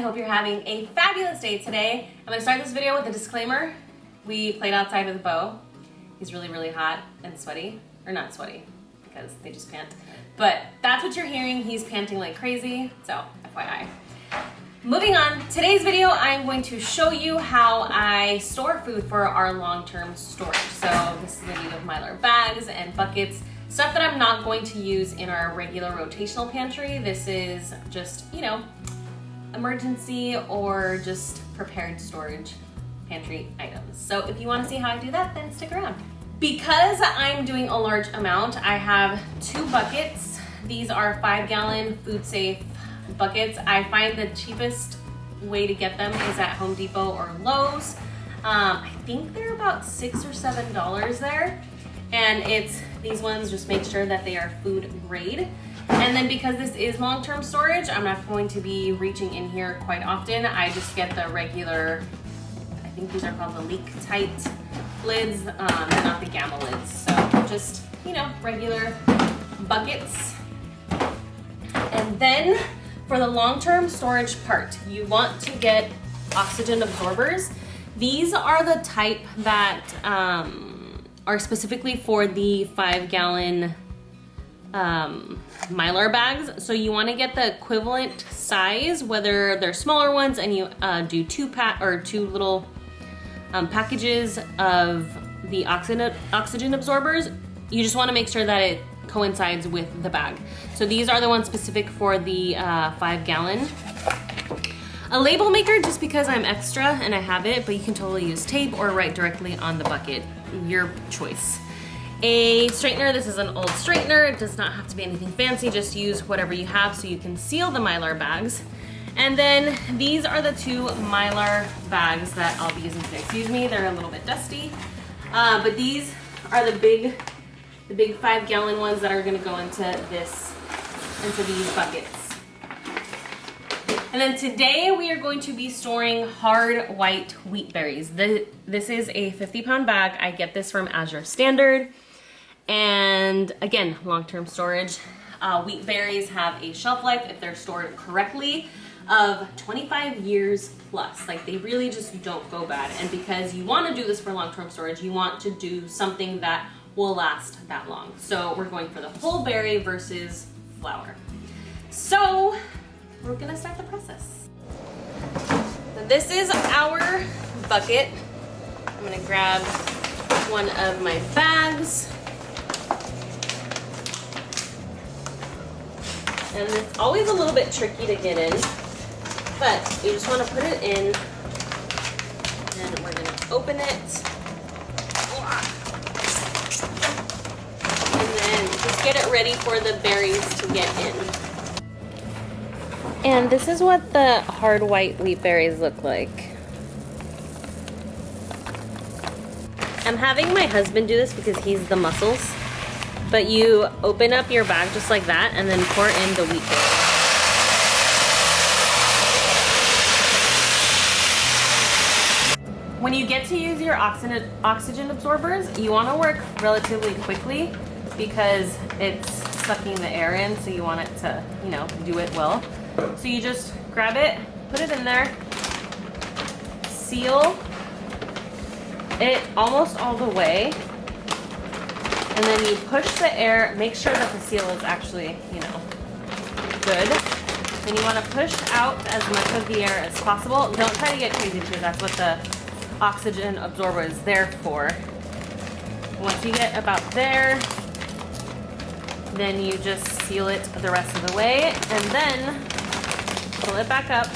I hope you're having a fabulous day today. I'm gonna start this video with a disclaimer. We played outside with Bo. He's really, really hot and sweaty. Or not sweaty, because they just pant. But that's what you're hearing. He's panting like crazy, so FYI. Moving on, today's video, I'm going to show you how I store food for our long-term storage. So this is gonna be with Mylar bags and buckets, stuff that I'm not going to use in our regular rotational pantry. This is just, you know, emergency or just prepared storage pantry items. So if you wanna see how I do that, then stick around. Because I'm doing a large amount, I have 2 buckets. These are 5-gallon food safe buckets. I find the cheapest way to get them is at Home Depot or Lowe's. I think they're about $6 or $7 there. And it's these ones, just make sure that they are food grade. And then because this is long-term storage, I'm not going to be reaching in here quite often. I just get the regular, I think these are called the leak tight lids, not the gamma lids. So just, you know, regular buckets. And then for the long-term storage part, you want to get oxygen absorbers. These are the type that are specifically for the 5-gallon Mylar bags. So you want to get the equivalent size, whether they're smaller ones and you do 2 little packages of the oxygen absorbers. You just want to make sure that it coincides with the bag. So these are the ones specific for the 5-gallon. A label maker, just because I'm extra and I have it, but you can totally use tape or write directly on the bucket, your choice. A straightener, this is an old straightener. It does not have to be anything fancy, just use whatever you have so you can seal the Mylar bags. And then these are the 2 Mylar bags that I'll be using today. Excuse me, they're a little bit dusty, but these are the big 5-gallon ones that are gonna go into these buckets. And then today we are going to be storing hard white wheat berries. This is a 50-pound bag. I get this from Azure Standard. And again, long-term storage. Wheat berries have a shelf life, if they're stored correctly, of 25 years plus. Like, they really just don't go bad. And because you want to do this for long-term storage, you want to do something that will last that long. So we're going for the whole berry versus flour. So we're gonna start the process. So this is our bucket. I'm gonna grab one of my bags. And it's always a little bit tricky to get in, but you just wanna put it in, and we're gonna open it. And then just get it ready for the berries to get in. And this is what the hard white wheat berries look like. I'm having my husband do this because he's the muscles. But you open up your bag just like that and then pour in the wheat berries. When you get to use your oxygen absorbers, you want to work relatively quickly because it's sucking the air in, so you want it to, you know, do it well. So you just grab it, put it in there, seal it almost all the way, and then you push the air, make sure that the seal is actually, you know, good. Then you want to push out as much of the air as possible. Don't try to get crazy too, that's what the oxygen absorber is there for. Once you get about there, then you just seal it the rest of the way, and then pull it back up.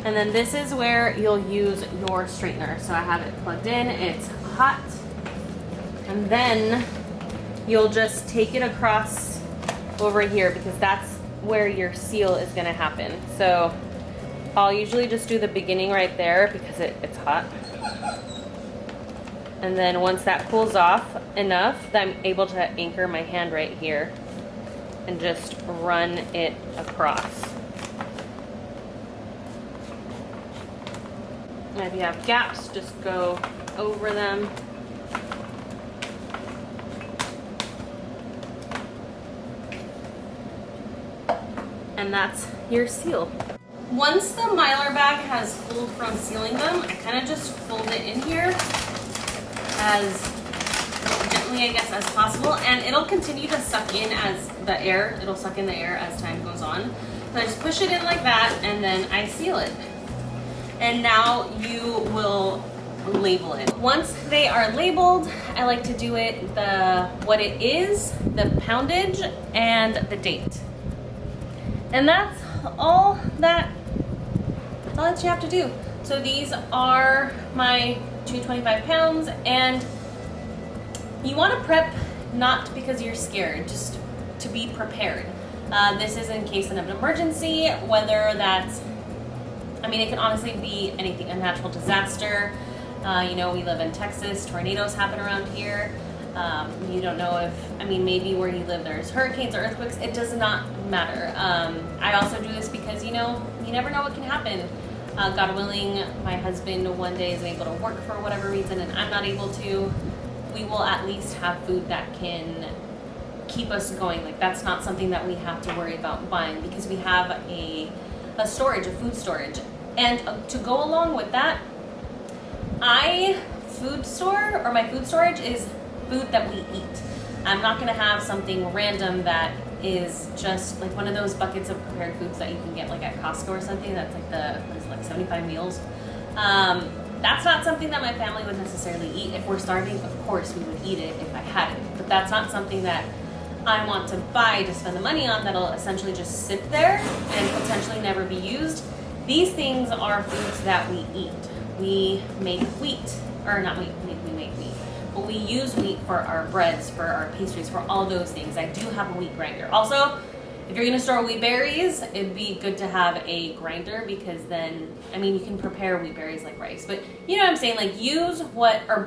And then this is where you'll use your straightener. So I have it plugged in, it's hot. And then you'll just take it across over here because that's where your seal is gonna happen. So I'll usually just do the beginning right there because it's hot. And then once that cools off enough that I'm able to anchor my hand right here and just run it across. And if you have gaps, just go over them. And that's your seal. Once the Mylar bag has cooled from sealing them, I kind of just fold it in here as gently, I guess, as possible, and it'll continue to suck in as the air. It'll suck in the air as time goes on. So I just push it in like that, and then I seal it. And now you will label it. Once they are labeled, I like to do it what it is, the poundage, and the date. And that's all that you have to do. So these are my 225 pounds, and you want to prep not because you're scared, just to be prepared. This is in case of an emergency, whether that's, I mean, it can honestly be anything, a natural disaster. You know, we live in Texas, tornadoes happen around here. You don't know if, I mean, maybe where you live there's hurricanes or earthquakes. It does not matter. I also do this because, you know, you never know what can happen. God willing, my husband one day is able to work for whatever reason and I'm not able to. We will at least have food that can keep us going. Like, that's not something that we have to worry about buying because we have a storage, a food storage. And to go along with that, my food storage is food that we eat. I'm not gonna have something random that is just like one of those buckets of prepared foods that you can get like at Costco or something that's like 75 meals. That's not something that my family would necessarily eat. If we're starving, of course we would eat it if I had it, but that's not something that I want to buy to spend the money on that'll essentially just sit there and potentially never be used. These things are foods that we eat. We make wheat, or not wheat, we make wheat. But we use wheat for our breads, for our pastries, for all those things. I do have a wheat grinder. Also, if you're gonna store wheat berries, it'd be good to have a grinder because then, I mean, you can prepare wheat berries like rice. But you know what I'm saying? Like,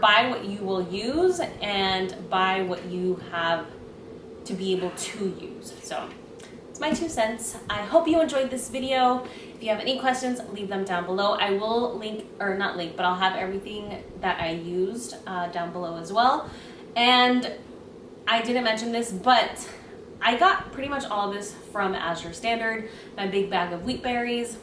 buy what you will use and buy what you have to be able to use. So, it's my 2 cents. I hope you enjoyed this video. If you have any questions, leave them down below. I will I'll have everything that I used down below as well. And I didn't mention this, but I got pretty much all of this from Azure Standard. My big bag of wheat berries,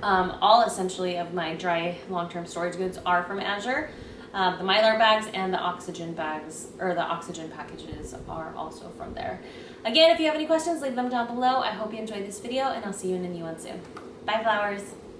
all essentially of my dry long-term storage goods are from Azure. The Mylar bags and the oxygen bags, or the oxygen packages, are also from there. Again, if you have any questions, leave them down below. I hope you enjoyed this video, and I'll see you in a new one soon. Bye, flowers.